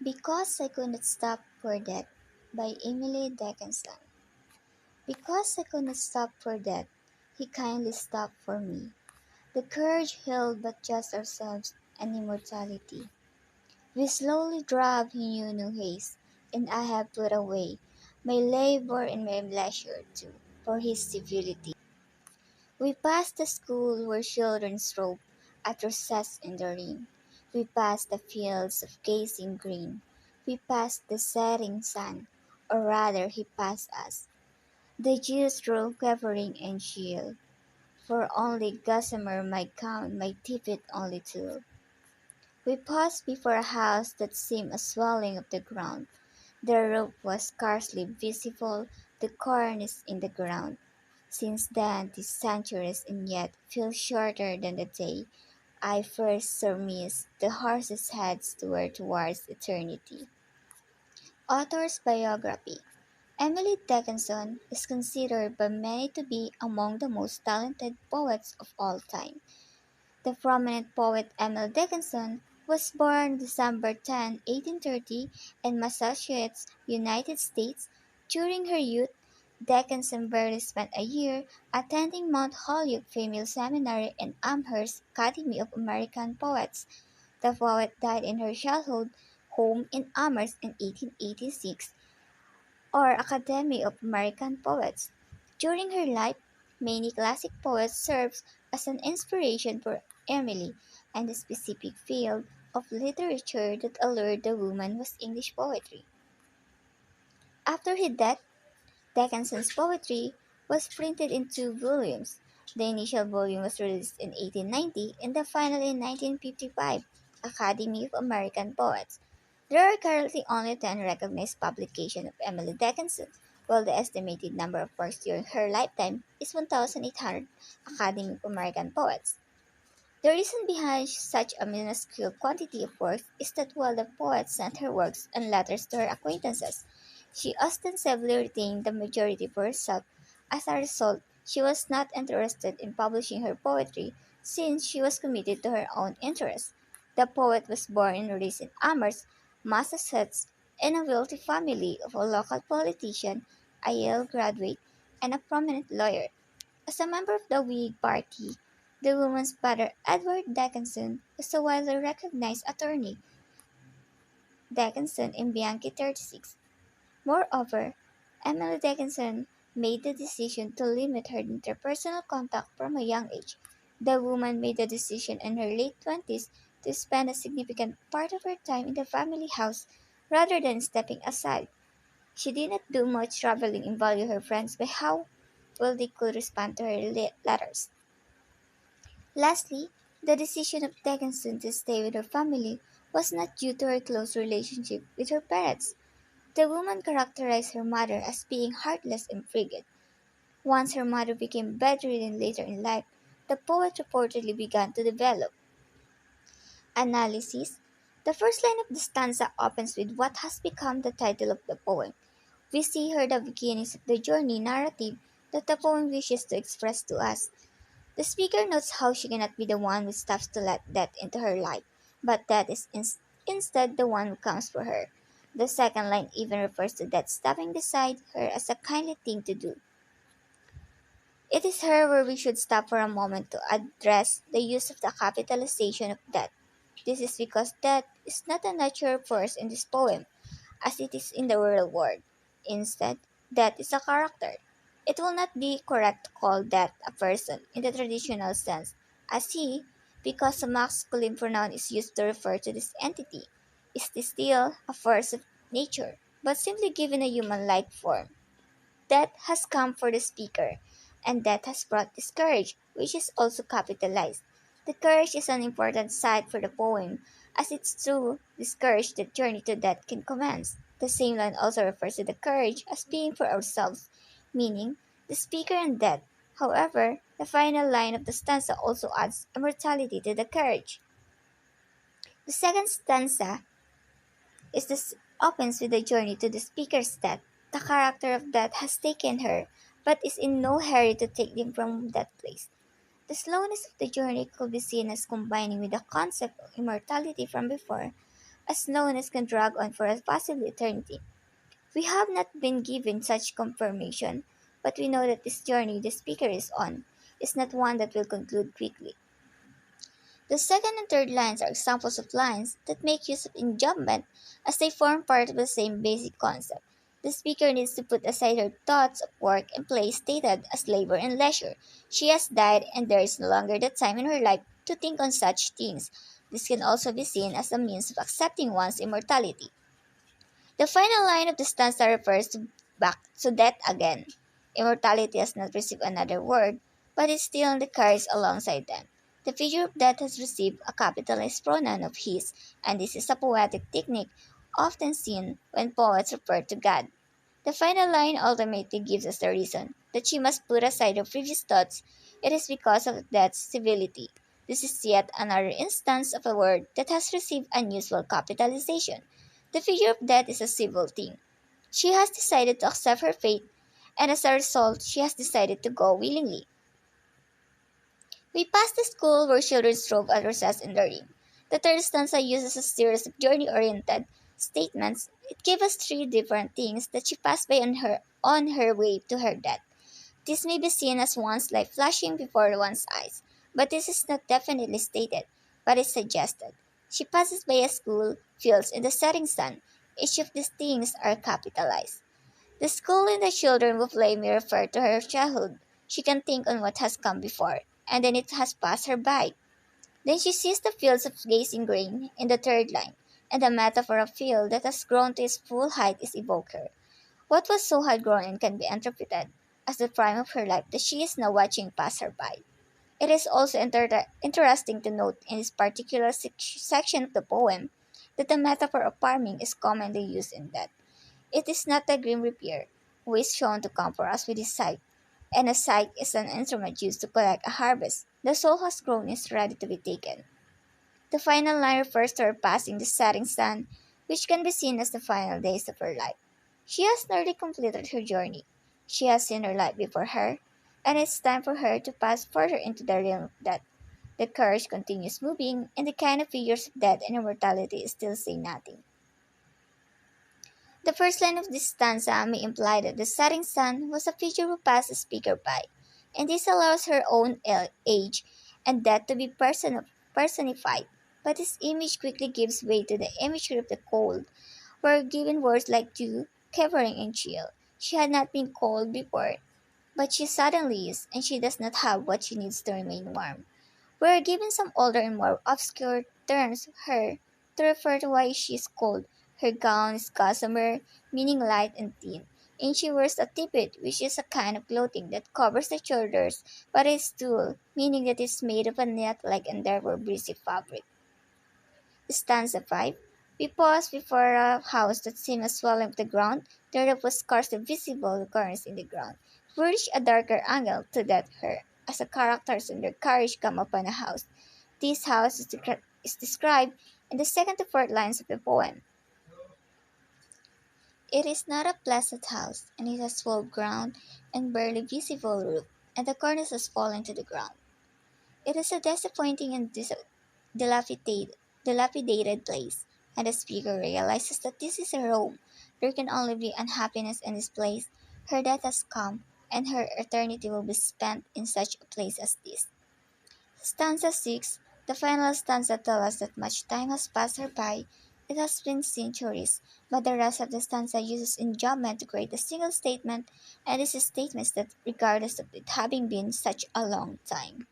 Because I Could Not Stop for That by Emily Dickinson. Because I could not stop for that, he kindly stopped for me. The courage held but just ourselves and immortality. We slowly drove he knew no haste, and I have put away my labor and my leisure too, for his civility. We passed the school where children strove at recess in the rain. We passed the fields of gazing green. We passed the setting sun, or rather he passed us. The Jews drove quivering and chill, for only gossamer my gown, my tippet only tulle. We paused before a house that seemed a swelling of the ground. The roof was scarcely visible, the cornice in the ground. Since then, these centuries and yet feel shorter than the day I first surmised the horses' heads were towards eternity. Author's Biography. Emily Dickinson is considered by many to be among the most talented poets of all time. The prominent poet Emily Dickinson was born December 10, 1830, in Massachusetts, United States. During her youth, Dickinson barely spent a year attending Mount Holyoke Female Seminary and Amherst Academy of American Poets. The poet died in her childhood home in Amherst in 1886, or Academy of American Poets. During her life, many classic poets served as an inspiration for Emily, and the specific field of literature that allured the woman was English poetry. After his death, Dickinson's poetry was printed in two volumes. The initial volume was released in 1890 and the final in 1955, Academy of American Poets. There are currently only 10 recognized publications of Emily Dickinson, while the estimated number of works during her lifetime is 1,800 Academy of American Poets. The reason behind such a minuscule quantity of works is that while the poet sent her works and letters to her acquaintances, she ostensibly retained the majority for herself. As a result, she was not interested in publishing her poetry since she was committed to her own interests. The poet was born and raised in Amherst, Massachusetts, in a wealthy family of a local politician, a Yale graduate, and a prominent lawyer. As a member of the Whig Party, the woman's father, Edward Dickinson, was a widely recognized attorney. Dickinson and Bianchi 36. Moreover, Emily Dickinson made the decision to limit her interpersonal contact from a young age. The woman made the decision in her late 20s to spend a significant part of her time in the family house rather than stepping aside. She did not do much traveling and value her friends by how well they could respond to her letters. Lastly, the decision of Dickinson to stay with her family was not due to her close relationship with her parents. The woman characterized her mother as being heartless and frigid. Once her mother became bedridden later in life, the poet reportedly began to develop analysis. The first line of the stanza opens with what has become the title of the poem. We see here the beginnings of the journey narrative that the poem wishes to express to us. The speaker notes how she cannot be the one who stops to let death into her life, but death is instead the one who comes for her. The second line even refers to death stopping beside her as a kindly thing to do. It is here where we should stop for a moment to address the use of the capitalization of death. This is because death is not a natural force in this poem, as it is in the real world. Instead, death is a character. It will not be correct to call death a person in the traditional sense, as he, because a masculine pronoun is used to refer to this entity, is still a force of nature, but simply given a human-like form. Death has come for the speaker, and death has brought this courage, which is also capitalized. The courage is an important side for the poem, as it's through this courage that journey to death can commence. The same line also refers to the courage as being for ourselves, meaning the speaker and death. However, the final line of the stanza also adds immortality to the courage. The second stanza opens with the journey to the speaker's death. The character of death has taken her, but is in no hurry to take them from that place. The slowness of the journey could be seen as combining with the concept of immortality from before, a slowness can drag on for a possible eternity. We have not been given such confirmation, but we know that this journey the speaker is on is not one that will conclude quickly. The second and third lines are examples of lines that make use of enjambment as they form part of the same basic concept. The speaker needs to put aside her thoughts of work and play stated as labor and leisure. She has died and there is no longer the time in her life to think on such things. This can also be seen as a means of accepting one's immortality. The final line of the stanza refers back to death again. Immortality has not received another word, but is still in the cards alongside them. The figure of death has received a capitalized pronoun of his, and this is a poetic technique often seen when poets refer to God. The final line ultimately gives us the reason that she must put aside her previous thoughts. It is because of death's civility. This is yet another instance of a word that has received unusual capitalization. The figure of death is a civil thing. She has decided to accept her fate, and as a result, she has decided to go willingly. We pass the school where children strove at recess in learning. The third stanza uses a series of journey-oriented statements. It gives us three different things that she passed by on her way to her death. This may be seen as one's life flashing before one's eyes, but this is not definitely stated, but is suggested. She passes by a school, fields, in the setting sun. Each of these things are capitalized. The school and the children who play may refer to her childhood. She can think on what has come before, and then it has passed her by. Then she sees the fields of gazing grain in the third line, and the metaphor of field that has grown to its full height is evoked her. What was so had grown and can be interpreted as the prime of her life that she is now watching pass her by. It is also interesting to note in this particular section of the poem that the metaphor of farming is commonly used in that. It is not the grim reaper who is shown to comfort us with his scythe, and a scythe is an instrument used to collect a harvest. The soul has grown and is ready to be taken. The final line refers to her passing the setting sun, which can be seen as the final days of her life. She has nearly completed her journey. She has seen her life before her, and it's time for her to pass further into the realm of death. The carriage continues moving, and the kind of figures of death and immortality still say nothing. The first line of this stanza may imply that the setting sun was a figure who passed the speaker by, and this allows her own age and death to be personified. But this image quickly gives way to the imagery of the cold, where given words like dew, quivering, and chill. She had not been cold before, but she suddenly is, and she does not have what she needs to remain warm. We are given some older and more obscure terms her to refer to why she is cold. Her gown is gossamer, meaning light and thin, and she wears a tippet, which is a kind of clothing that covers the shoulders, but is tulle, meaning that it is made of a net-like and therefore breezy fabric. Stanza 5. We pause before a house that seemed a swelling of the ground. The roof was scarcely visible, the corners in the ground. We reach a darker angle to that her, as the characters in their carriage come upon a house. This house is described in the second to fourth lines of the poem. It is not a pleasant house, and it has swelled ground and barely visible roof, and the cornice has fallen to the ground. It is a disappointing and dilapidated place, and the speaker realizes that this is a Rome. There can only be unhappiness in this place. Her death has come, and her eternity will be spent in such a place as this. Stanza 6. The final stanza tells us that much time has passed her by. It has been centuries, but the rest of the stanza uses enjambment to create a single statement, and this is statements that regardless of it having been such a long time.